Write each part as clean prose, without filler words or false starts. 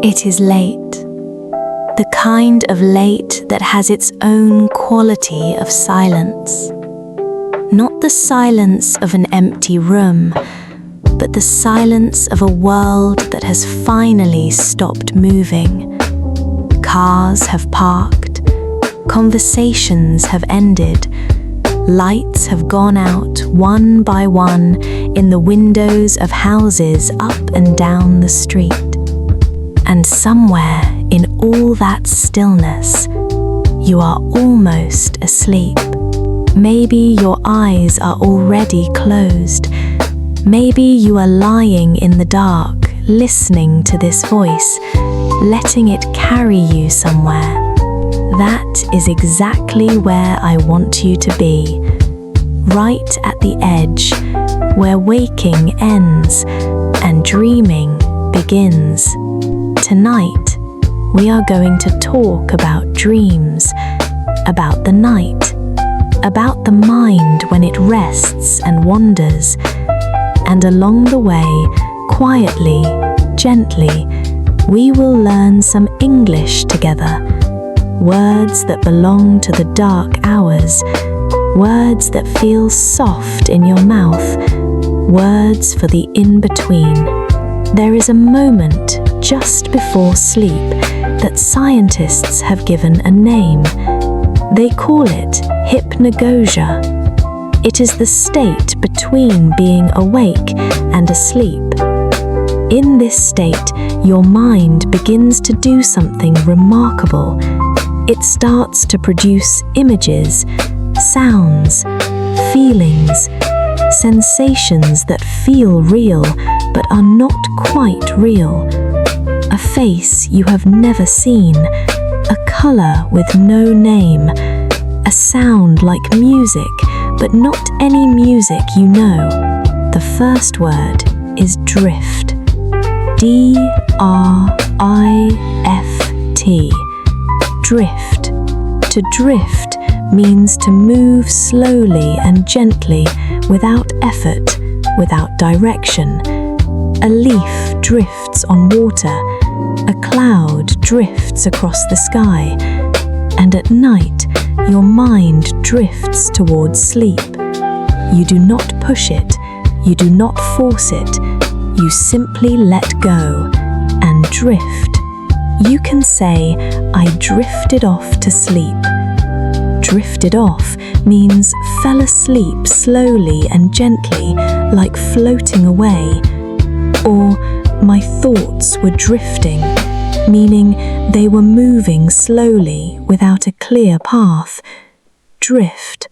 It is late, the kind of late that has its own quality of silence. Not the silence of an empty room, but the silence of a world that has finally stopped moving. Cars have parked, conversations have ended, lights have gone out one by one in the windows of houses up and down the street. And somewhere in all that stillness, you are almost asleep. Maybe your eyes are already closed. Maybe you are lying in the dark, listening to this voice, letting it carry you somewhere. That is exactly where I want you to be, right at the edge, where waking ends and dreaming begins. Tonight, we are going to talk about dreams, about the night, about the mind when it rests and wanders, and along the way, quietly, gently, we will learn some English together. Words that belong to the dark hours, words that feel soft in your mouth, words for the in-between. There is a moment just before sleep that scientists have given a name. They call it hypnagogia. It is the state between being awake and asleep. In this state, your mind begins to do something remarkable. It starts to produce images, sounds, feelings, sensations that feel real but are not quite real. A face you have never seen, a color with no name, a sound like music, but not any music you know. The first word is drift. D-R-I-F-T. Drift. To drift means to move slowly and gently, without effort, without direction. A leaf drifts on water, a cloud drifts across the sky, and at night your mind drifts towards sleep. You do not push it, you do not force it, you simply let go and drift. You can say, I drifted off to sleep. Drifted off means fell asleep slowly and gently, like floating away. Or my thoughts were drifting, meaning they were moving slowly without a clear path. Drift,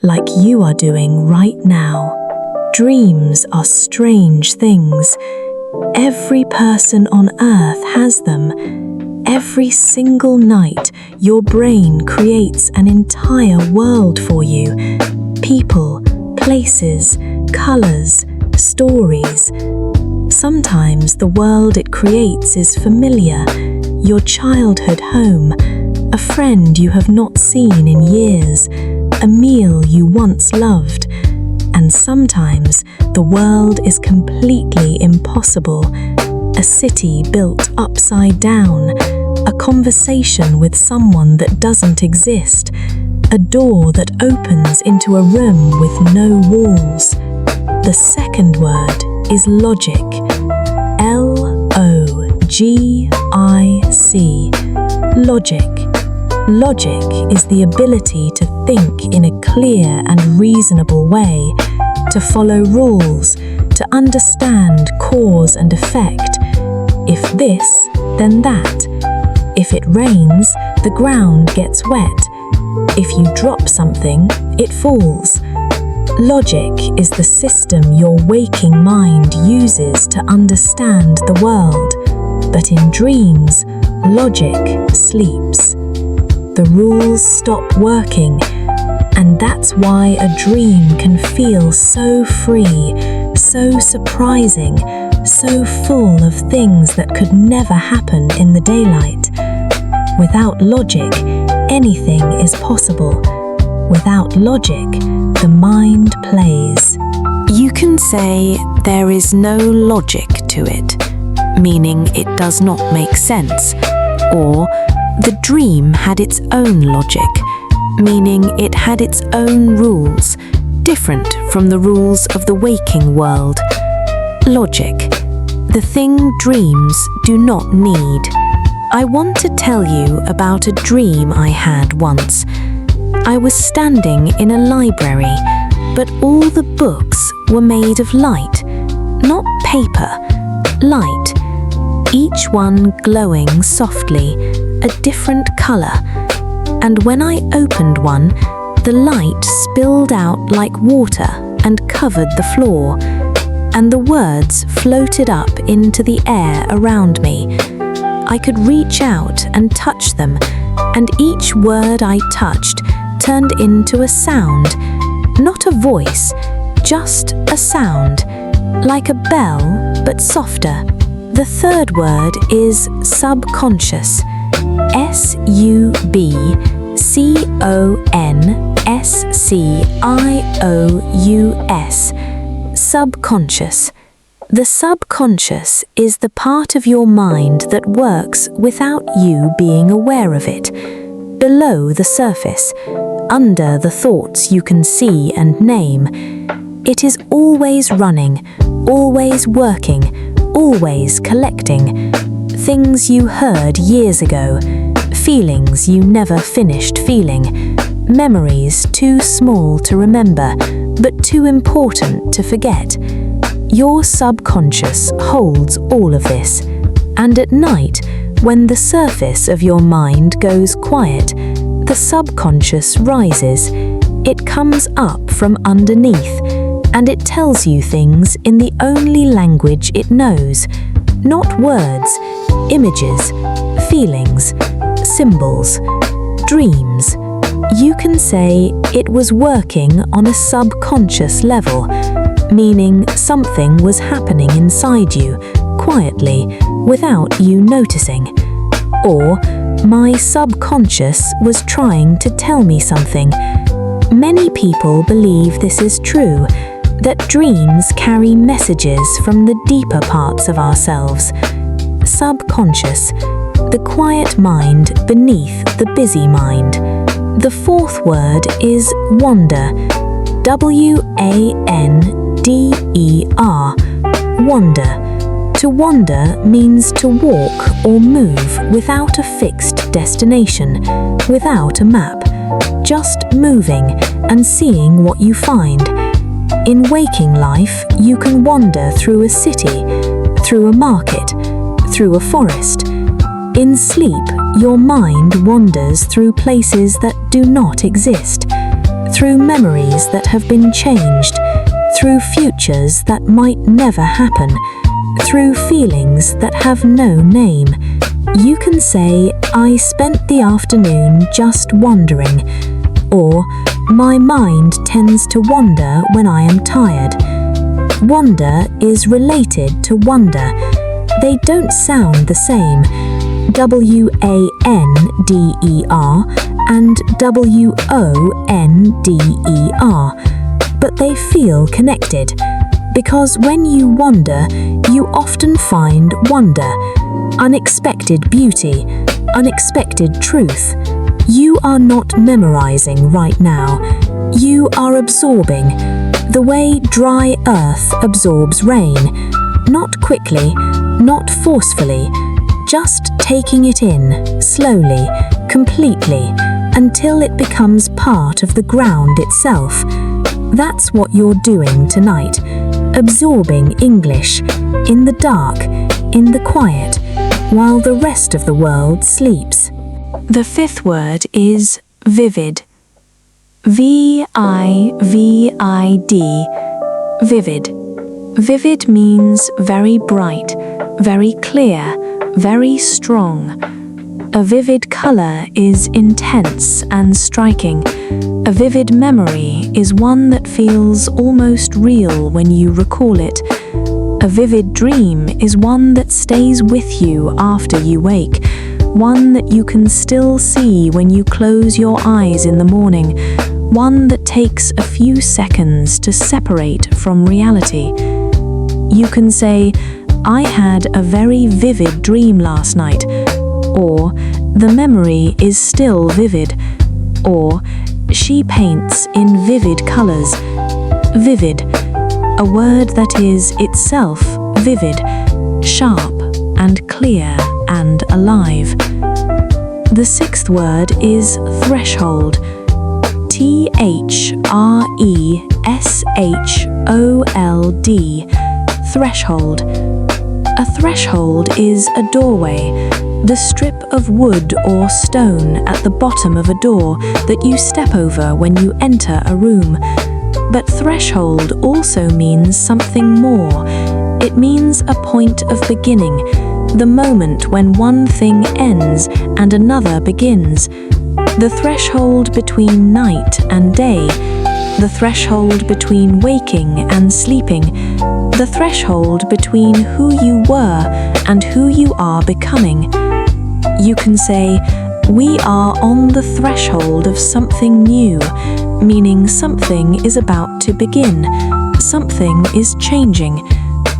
like you are doing right now. Dreams are strange things. Every person on earth has them. Every single night, your brain creates an entire world for you. People, places, colors, stories. Sometimes the world it creates is familiar. Your childhood home, a friend you have not seen in years, a meal you once loved. And sometimes the world is completely impossible. A city built upside down, a conversation with someone that doesn't exist, a door that opens into a room with no walls. The second word is logic. L-O-G-I-C. Logic. Logic is the ability to think in a clear and reasonable way, to follow rules, to understand cause and effect. If this, then that. If it rains, the ground gets wet. If you drop something, it falls. Logic is the system your waking mind uses to understand the world. But in dreams, logic sleeps. The rules stop working, and that's why a dream can feel so free, so surprising, so full of things that could never happen in the daylight. Without logic, anything is possible. Without logic, the mind plays. You can say there is no logic to it, meaning it does not make sense, or the dream had its own logic, meaning it had its own rules, different from the rules of the waking world. Logic, the thing dreams do not need. I want to tell you about a dream I had once. I was standing in a library, but all the books were made of light, not paper, light, each one glowing softly, a different color. And when I opened one, the light spilled out like water and covered the floor, and the words floated up into the air around me. I could reach out and touch them, and each word I touched turned into a sound, not a voice, just a sound, like a bell but softer. The third word is subconscious, subconscious, subconscious. The subconscious is the part of your mind that works without you being aware of it, below the surface, under the thoughts you can see and name. It is always running, always working, always collecting. Things you heard years ago, feelings you never finished feeling, memories too small to remember, but too important to forget. Your subconscious holds all of this, and at night, when the surface of your mind goes quiet, the subconscious rises. It comes up from underneath, and it tells you things in the only language it knows, not words, images, feelings, symbols, dreams. You can say it was working on a subconscious level, meaning something was happening inside you, quietly, without you noticing. Or, my subconscious was trying to tell me something. Many people believe this is true, that dreams carry messages from the deeper parts of ourselves. Subconscious, the quiet mind beneath the busy mind. The fourth word is wonder, W-A-N-D-E-R, wonder. To wander means to walk or move without a fixed destination, without a map, just moving and seeing what you find. In waking life, you can wander through a city, through a market, through a forest. In sleep, your mind wanders through places that do not exist, through memories that have been changed, through futures that might never happen, through feelings that have no name. You can say, I spent the afternoon just wandering, or my mind tends to wander when I am tired. Wonder is related to wonder. They don't sound the same, W-A-N-D-E-R and W-O-N-D-E-R, but they feel connected, because when you wander, you often find wonder, unexpected beauty, unexpected truth. You are not memorizing right now. You are absorbing, the way dry earth absorbs rain, not quickly, not forcefully, just taking it in, slowly, completely, until it becomes part of the ground itself. That's what you're doing tonight, absorbing English, in the dark, in the quiet, while the rest of the world sleeps. The fifth word is vivid, V-I-V-I-D, vivid. Vivid means very bright, very clear, very strong. A vivid color is intense and striking. A vivid memory is one that feels almost real when you recall it. A vivid dream is one that stays with you after you wake, one that you can still see when you close your eyes in the morning, one that takes a few seconds to separate from reality. You can say, I had a very vivid dream last night, or the memory is still vivid, or she paints in vivid colors. Vivid, a word that is itself vivid, sharp and clear and alive. The sixth word is threshold. threshold. Threshold. A threshold is a doorway, the strip of wood or stone at the bottom of a door that you step over when you enter a room. But threshold also means something more. It means a point of beginning, the moment when one thing ends and another begins. The threshold between night and day, the threshold between waking and sleeping, the threshold between who you were and who you are becoming. You can say, we are on the threshold of something new, meaning something is about to begin, something is changing.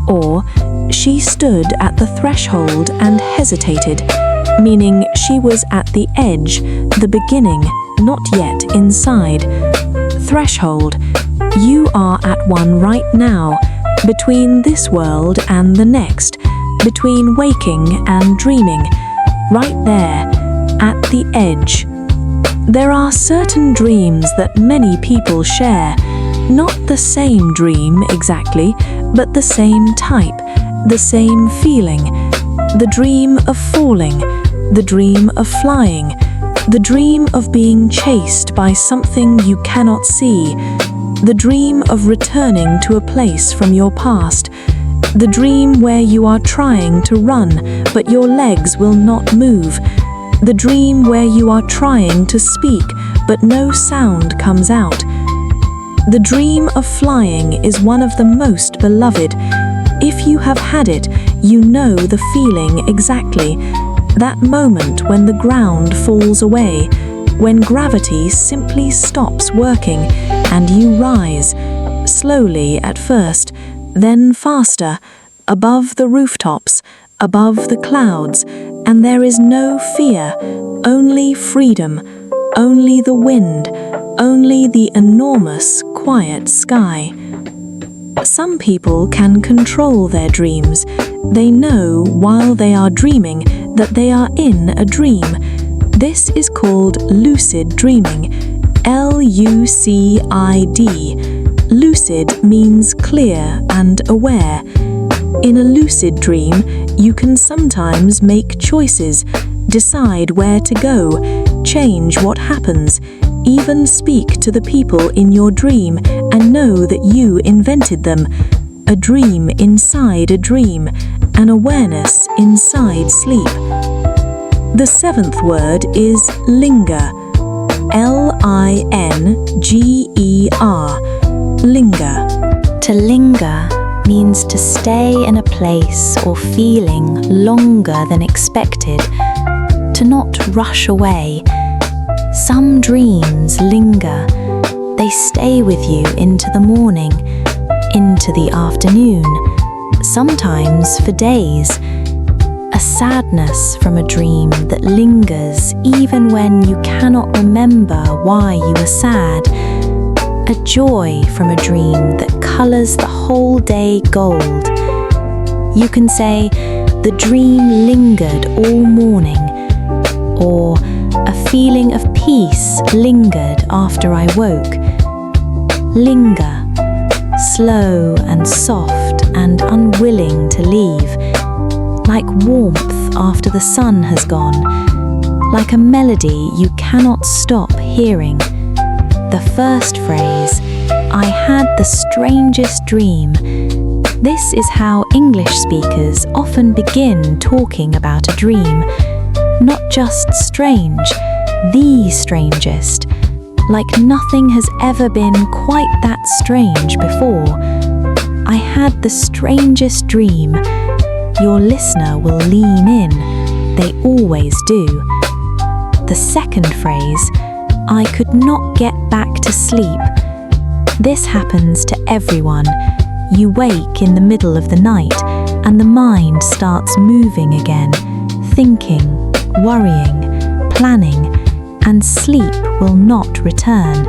Or, she stood at the threshold and hesitated, meaning she was at the edge, the beginning, not yet inside. Threshold. You are at one right now, between this world and the next, between waking and dreaming, right there, at the edge. There are certain dreams that many people share, not the same dream exactly, but the same type, the same feeling. The dream of falling, the dream of flying, the dream of being chased by something you cannot see, the dream of returning to a place from your past, the dream where you are trying to run but your legs will not move, the dream where you are trying to speak but no sound comes out. The dream of flying is one of the most beloved. If you have had it, you know the feeling exactly. That moment when the ground falls away, when gravity simply stops working and you rise, slowly at first, then faster, above the rooftops, above the clouds, and there is no fear, only freedom, only the wind, only the enormous, quiet sky. Some people can control their dreams. They know while they are dreaming that they are in a dream. This is called lucid dreaming. L-U-C-I-D. Lucid means clear and aware. In a lucid dream, you can sometimes make choices, decide where to go, change what happens, even speak to the people in your dream and know that you invented them. A dream inside a dream, an awareness inside sleep. The seventh word is linger. L-I-N-G-E-R. Linger. To linger means to stay in a place or feeling longer than expected, to not rush away. Some dreams linger. They stay with you into the morning, into the afternoon, sometimes for days. A sadness from a dream that lingers even when you cannot remember why you were sad. A joy from a dream that colors the whole day gold. You can say, the dream lingered all morning, or a feeling of peace lingered after I woke. Linger, slow and soft and unwilling to leave, like warmth after the sun has gone, like a melody you cannot stop hearing. The first phrase, I had the strangest dream. This is how English speakers often begin talking about a dream. Not just strange, the strangest. Like nothing has ever been quite that strange before. I had the strangest dream. Your listener will lean in. They always do. The second phrase, I could not get back to sleep. This happens to everyone. You wake in the middle of the night and the mind starts moving again, thinking, worrying, planning, and sleep will not return.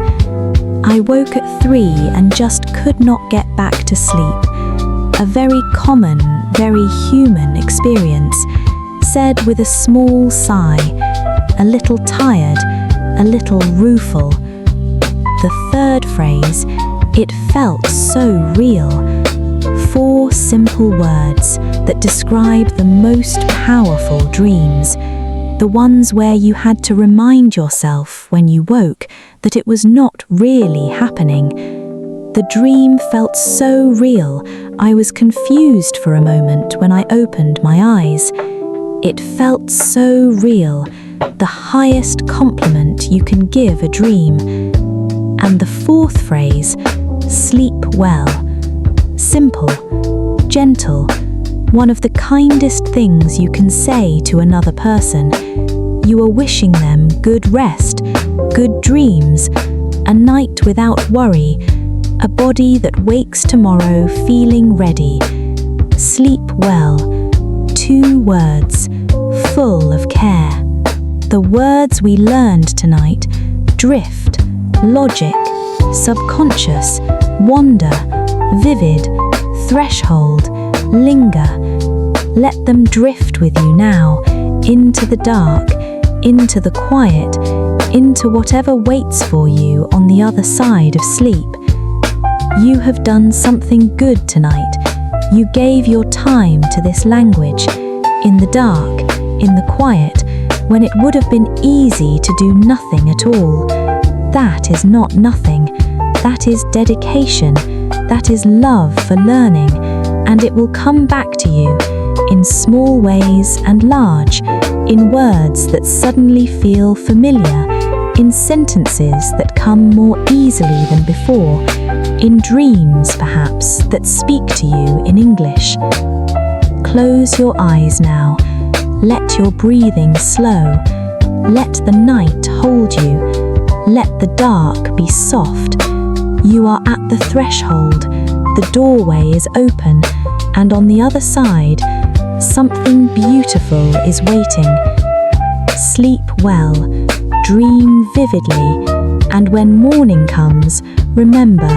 I woke at 3 and just could not get back to sleep. A very common, very human experience, said with a small sigh, a little tired, a little rueful. The third phrase, it felt so real. 4 simple words that describe the most powerful dreams, the ones where you had to remind yourself when you woke that it was not really happening. The dream felt so real, I was confused for a moment when I opened my eyes. It felt so real, the highest compliment you can give a dream. And the 4th phrase, sleep well. Simple, gentle, one of the kindest things you can say to another person. You are wishing them good rest, good dreams, a night without worry, a body that wakes tomorrow feeling ready. Sleep well. 2 words, full of care. The words we learned tonight: drift, logic, subconscious, wander, vivid, threshold, linger. Let them drift with you now, into the dark, into the quiet, into whatever waits for you on the other side of sleep. You have done something good tonight. You gave your time to this language, in the dark, in the quiet, when it would have been easy to do nothing at all. That is not nothing. That is dedication. That is love for learning, and it will come back to you in small ways and large, in words that suddenly feel familiar, in sentences that come more easily than before, in dreams perhaps that speak to you in English. Close your eyes now. Let your breathing slow. Let the night hold you. Let the dark be soft. You are at the threshold. The doorway is open, and on the other side, something beautiful is waiting. Sleep well, dream vividly, and when morning comes, remember,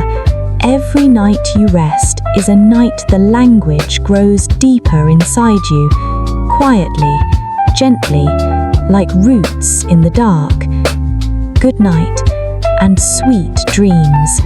every night you rest is a night the language grows deeper inside you, quietly, gently, like roots in the dark. Good night, and sweet dreams.